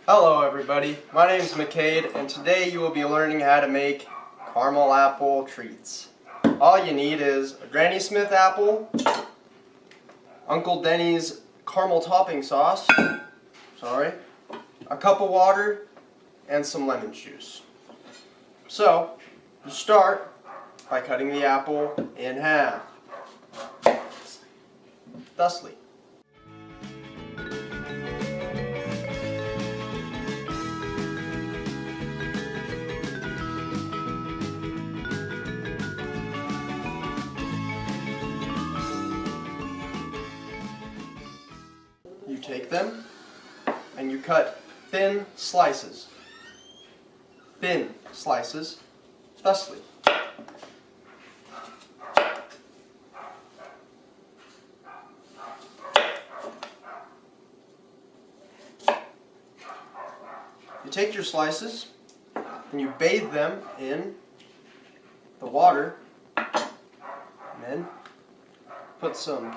Hello everybody, my name is McKade and today you will be learning how to make caramel apple treats. All you need is a Granny Smith apple, Uncle Denny's caramel topping sauce, a cup of water, and some lemon juice. So, you start by cutting the apple in half, thusly. You take them and you cut thin slices, thusly. You take your slices and you bathe them in the water and then put some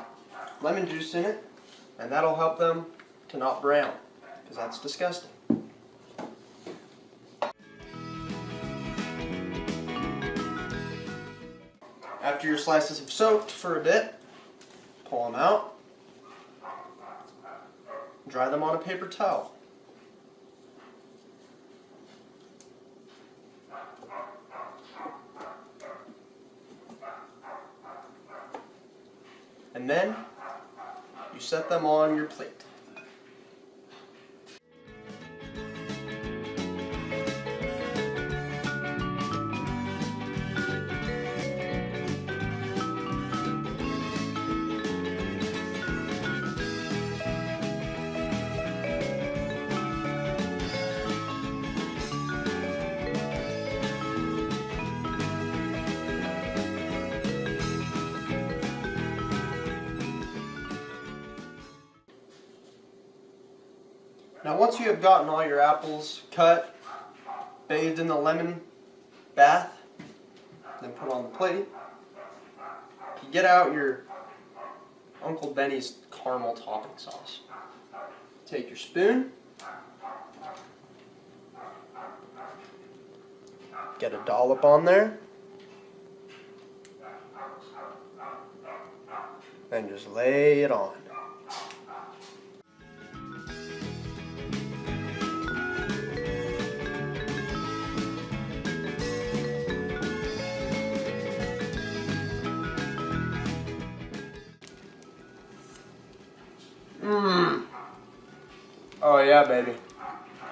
lemon juice in it, and that'll help them to not brown, because that's disgusting. After your slices have soaked for a bit, pull them out, dry them on a paper towel. And then you set them on your plate. Now once you have gotten all your apples cut, bathed in the lemon bath, then put on the plate, you get out your Uncle Denny's caramel topping sauce. Take your spoon, get a dollop on there, and just lay it on. Oh yeah, baby.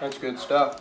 That's good stuff.